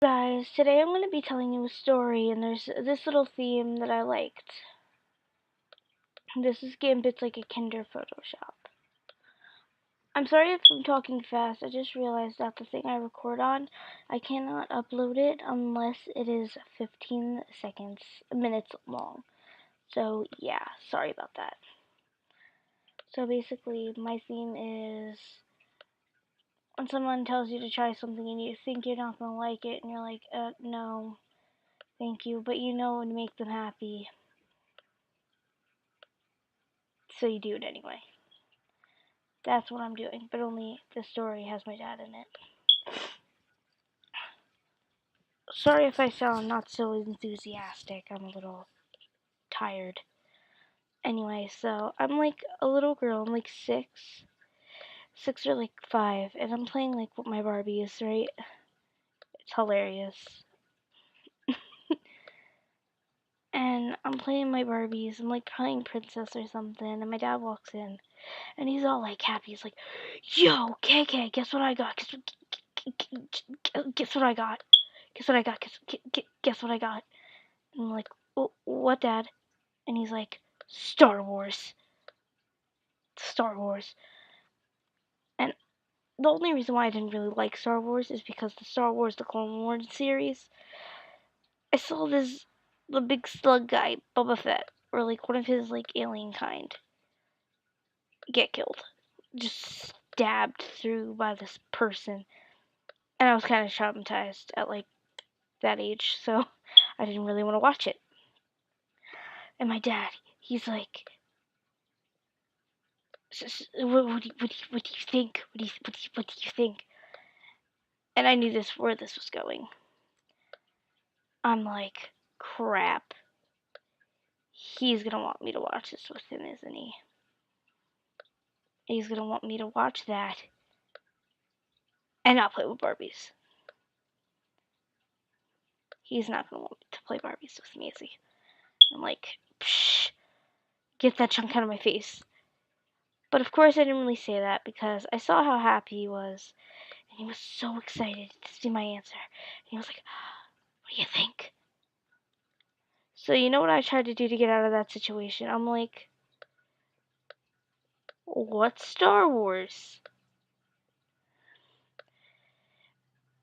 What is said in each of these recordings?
Guys, today I'm going to be telling you a story, and there's this little theme that I liked. This is Gambit's like a Kinder Photoshop. I'm sorry if I'm talking fast. I just realized that the thing I record on, I cannot upload it unless it is 15 minutes long. So yeah, sorry about that. So basically, my theme is when someone tells you to try something and you think you're not going to like it, and you're like, no, thank you, but you know it would make them happy. So you do it anyway. That's what I'm doing, but only the story has my dad in it. Sorry if I sound not so enthusiastic. I'm a little tired. Anyway, so I'm like a little girl. I'm like 6 or like 5, and I'm playing like with my Barbies, right? It's hilarious. And I'm playing my Barbies. I'm like playing princess or something, and my dad walks in, and he's all like happy. He's like, "Yo, KK, guess what I got? Guess what I got? Guess what I got? Guess what I got?" And I'm like, "What, Dad?" And he's like, "Star Wars." Star Wars. And the only reason why I didn't really like Star Wars is because the Star Wars The Clone Wars series, I saw the big slug guy, Boba Fett, or like one of his like alien kind, get killed. Just stabbed through by this person. And I was kind of traumatized at like that age, so I didn't really want to watch it. And my dad, he's like, what do you think? What do you think? And I knew where this was going. I'm like, crap. He's gonna want me to watch this with him, isn't he? He's gonna want me to watch that and not play with Barbies. He's not gonna want me to play Barbies with me, is he? I'm like, psh, get that chunk out of my face. But of course I didn't really say that because I saw how happy he was. And he was so excited to see my answer. And he was like, what do you think? So you know what I tried to do to get out of that situation? I'm like, what's Star Wars?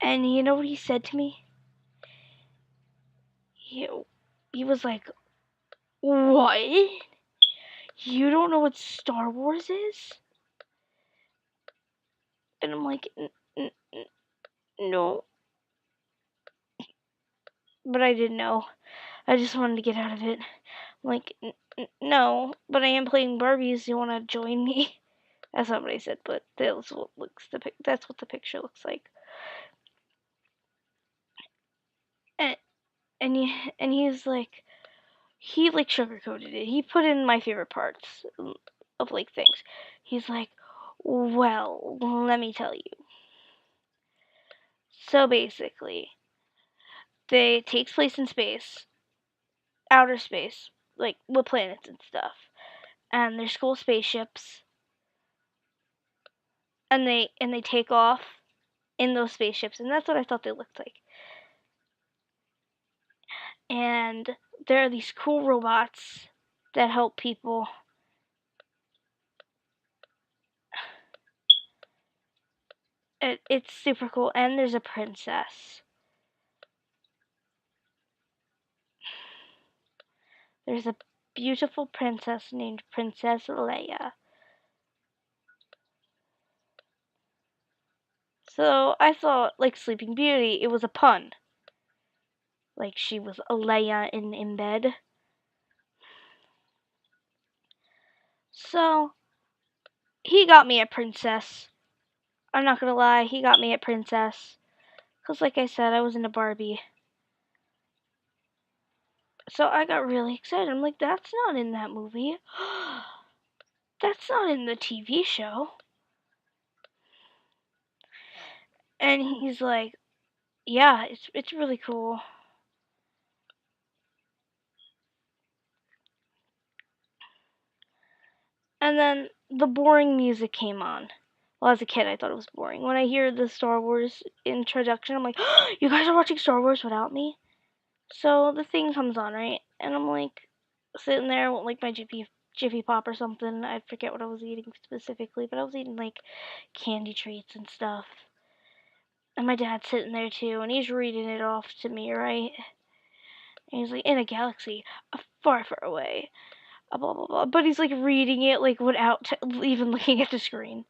And you know what he said to me? He was like, what? You don't know what Star Wars is? And I'm like, no. But I didn't know. I just wanted to get out of it. I'm like, no, but I am playing Barbies. You want to join me? That's not what I said, but that's what the picture looks like. And and he's like, he like sugarcoated it. He put in my favorite parts of like things. He's like, well, let me tell you. So basically, it takes place in space, outer space, like with planets and stuff. And there's cool spaceships, and they take off in those spaceships, and that's what I thought they looked like. And there are these cool robots that help people. It's super cool, and there's a princess. There's a beautiful princess named Princess Leia. So I thought, like Sleeping Beauty, it was a pun. Like she was a Leia in bed. So he got me at Princess. I'm not gonna lie, he got me at Princess. Because like I said, I was into Barbie. So I got really excited. I'm like, that's not in that movie. That's not in the TV show. And he's like, yeah, it's really cool. And then the boring music came on. Well, as a kid, I thought it was boring. When I hear the Star Wars introduction, I'm like, oh, you guys are watching Star Wars without me? So the thing comes on, right? And I'm like, sitting there with like my Jiffy Pop or something. I forget what I was eating specifically, but I was eating like candy treats and stuff. And my dad's sitting there too, and he's reading it off to me, right? And he's like, in a galaxy far, far away, blah, blah, blah. But he's like reading it like without even looking at the screen.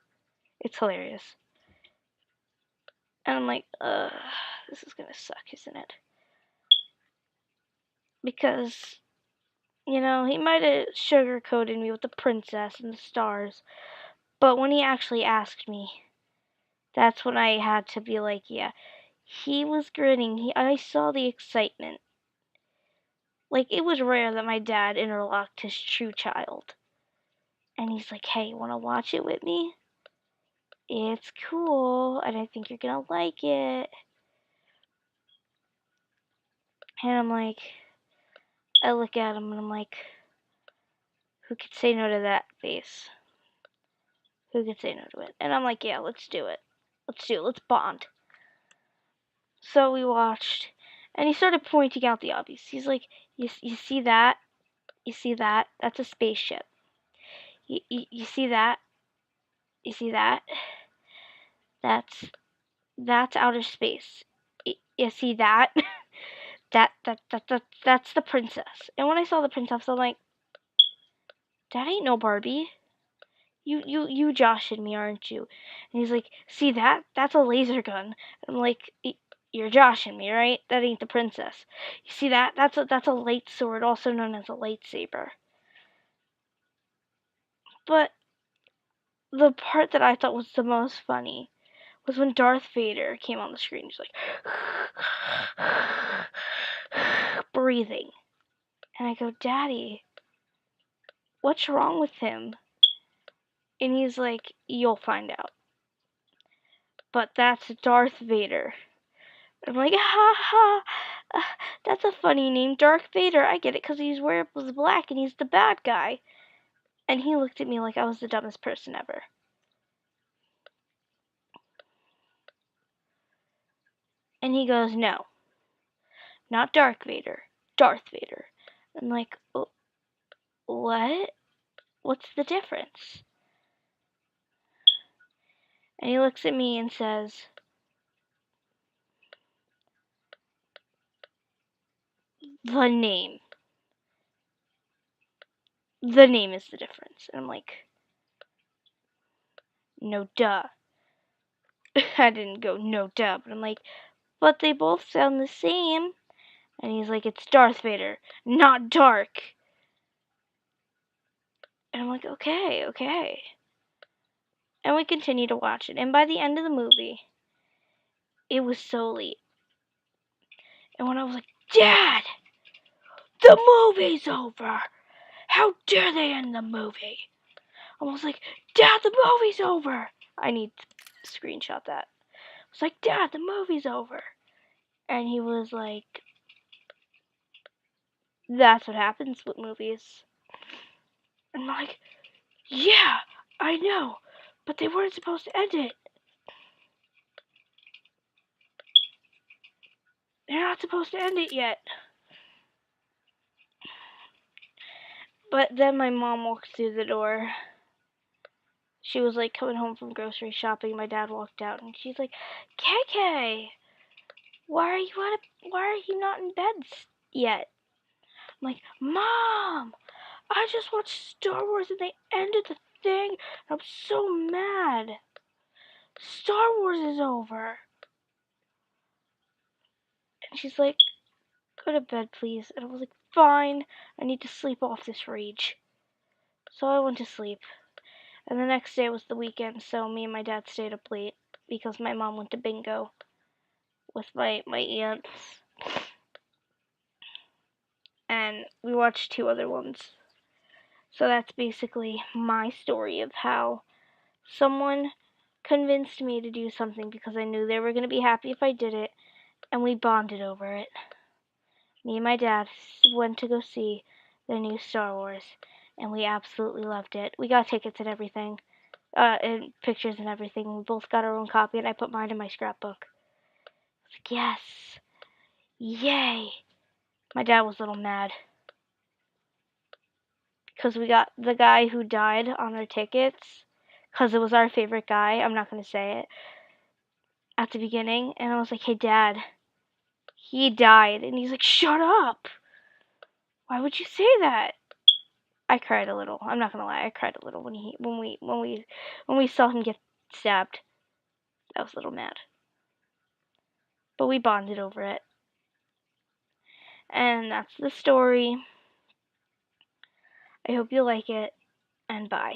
It's hilarious. And I'm like, this is gonna suck, isn't it? Because, you know, he might have sugarcoated me with the princess and the stars. But when he actually asked me, that's when I had to be like, yeah. He was grinning. I saw the excitement. Like, it was rare that my dad interlocked his true child. And he's like, hey, wanna watch it with me? It's cool, and I think you're gonna like it. And I'm like, I look at him and I'm like, who could say no to that face? Who could say no to it? And I'm like, yeah, let's do it. Let's bond. So we watched, and he started pointing out the obvious. He's like, you see that? You see that? That's a spaceship. You see that? You see that? That's outer space. You see that? That's the princess. And when I saw the princess, I'm like, that ain't no Barbie. You joshing me, aren't you? And he's like, see that? That's a laser gun. I'm like, you're joshing me, right? That ain't the princess. You see that? That's a light sword, also known as a lightsaber. But the part that I thought was the most funny was when Darth Vader came on the screen. He's like breathing. And I go, Daddy, what's wrong with him? And he's like, you'll find out. But that's Darth Vader. I'm like, ha ha, that's a funny name, Darth Vader. I get it, because he's wears black and he's the bad guy. And he looked at me like I was the dumbest person ever. And he goes, no, not Darth Vader, Darth Vader. I'm like, what? What's the difference? And he looks at me and says, the name. The name is the difference. And I'm like, no duh. I didn't go, no duh, but I'm like, but they both sound the same. And he's like, it's Darth Vader, not Dark. And I'm like, okay. And we continue to watch it. And by the end of the movie, it was so late. And when I was like, Dad, the movie's over. How dare they end the movie? I was like, Dad, the movie's over. I need to screenshot that. I was like, Dad, the movie's over. And he was like, that's what happens with movies. And I'm like, yeah, I know, but they weren't supposed to end it. They're not supposed to end it yet. But then my mom walked through the door. She was like coming home from grocery shopping. My dad walked out and she's like, KK, why are you not in bed yet? I'm like, Mom, I just watched Star Wars and they ended the thing. I'm so mad. Star Wars is over. And she's like, go to bed, please. And I was like, fine. I need to sleep off this rage. So I went to sleep. And the next day was the weekend, so me and my dad stayed up late because my mom went to bingo with my aunts. And we watched 2 other ones. So that's basically my story of how someone convinced me to do something because I knew they were going to be happy if I did it, and we bonded over it. Me and my dad went to go see the new Star Wars, and we absolutely loved it. We got tickets and everything. and pictures and everything. We both got our own copy, and I put mine in my scrapbook. I was like, yes, yay. My dad was a little mad because we got the guy who died on our tickets because it was our favorite guy. I'm not going to say it at the beginning. And I was like, hey, Dad, he died. And he's like, shut up. Why would you say that? I cried a little. I'm not gonna lie, I cried a little when we saw him get stabbed. I was a little mad, but we bonded over it, and that's the story. I hope you like it, and bye.